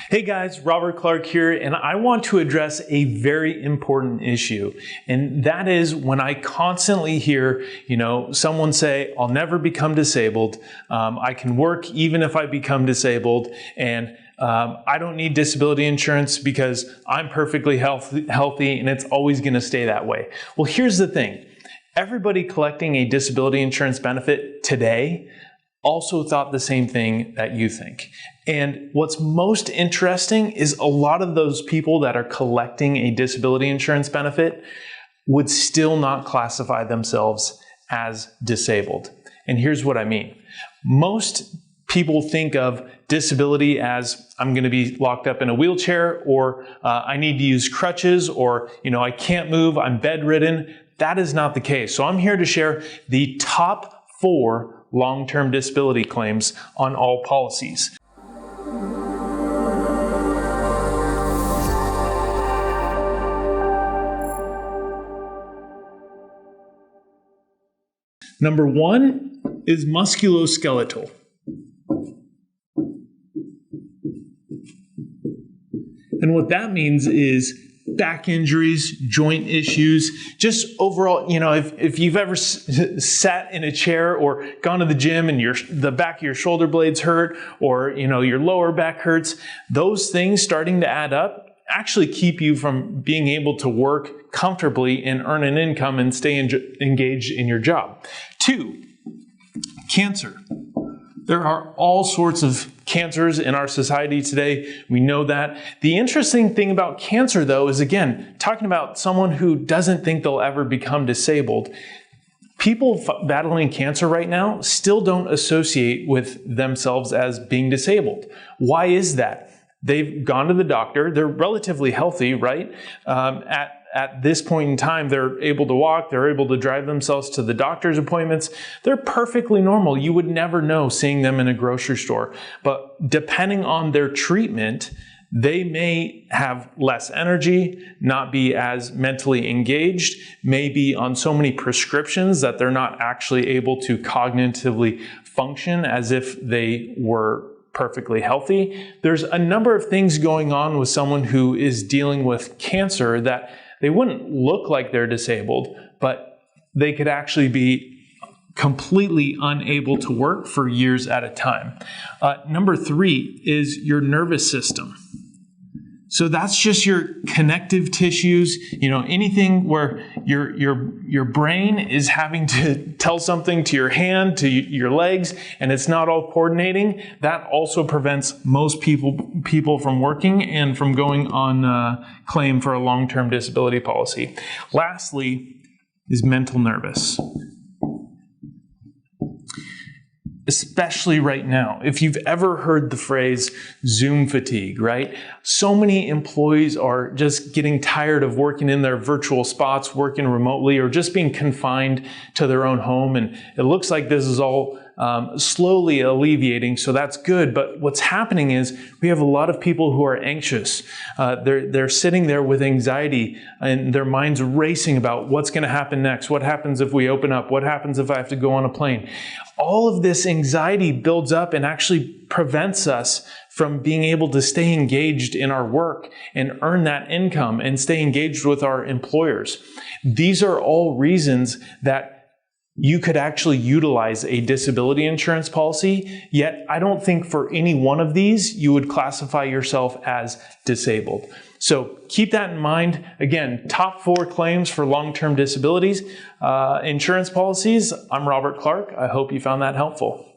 Hey guys, Robert Clark here, and I want to address a very important issue. And that is when I constantly hear, someone say, I'll never become disabled. I can work even if I become disabled. And I don't need disability insurance because I'm perfectly healthy and it's always going to stay that way. Well, here's the thing. Everybody collecting a disability insurance benefit today also thought the same thing that you think. And what's most interesting is a lot of those people that are collecting a disability insurance benefit would still not classify themselves as disabled. And here's what I mean. Most people think of disability as I'm going to be locked up in a wheelchair, or I need to use crutches, or I can't move, I'm bedridden. That is not the case. So I'm here to share the top 4 long-term disability claims on all policies. Number 1 is musculoskeletal. And what that means is back injuries, joint issues, just overall, if you've ever sat in a chair or gone to the gym and the back of your shoulder blades hurt, or your lower back hurts, those things starting to add up actually keep you from being able to work comfortably and earn an income and stay engaged in your job. 2, cancer. There are all sorts of cancers in our society today. We know that. The interesting thing about cancer, though, is, again, talking about someone who doesn't think they'll ever become disabled. People battling cancer right now still don't associate with themselves as being disabled. Why is that? They've gone to the doctor. They're relatively healthy, right? At this point in time, they're able to walk, they're able to drive themselves to the doctor's appointments. They're perfectly normal. You would never know seeing them in a grocery store. But depending on their treatment, they may have less energy, not be as mentally engaged, may be on so many prescriptions that they're not actually able to cognitively function as if they were perfectly healthy. There's a number of things going on with someone who is dealing with cancer that they wouldn't look like they're disabled, but they could actually be completely unable to work for years at a time. Number 3 is your nervous system. So that's just your connective tissues, anything where your brain is having to tell something to your hand, to your legs, and it's not all coordinating. That also prevents most people from working and from going on claim for a long-term disability policy. Lastly is mental nervous. Especially right now. If you've ever heard the phrase Zoom fatigue, right? So many employees are just getting tired of working in their virtual spots, working remotely, or just being confined to their own home. And it looks like this is all slowly alleviating, so that's good. But what's happening is we have a lot of people who are anxious. They're sitting there with anxiety and their minds racing about what's going to happen next. What happens if we open up? What happens if I have to go on a plane? All of this anxiety builds up and actually prevents us from being able to stay engaged in our work and earn that income and stay engaged with our employers. These are all reasons that you could actually utilize a disability insurance policy, yet I don't think for any one of these you would classify yourself as disabled. So keep that in mind. Again, top 4 claims for long-term disabilities insurance policies. I'm Robert Clark. I hope you found that helpful.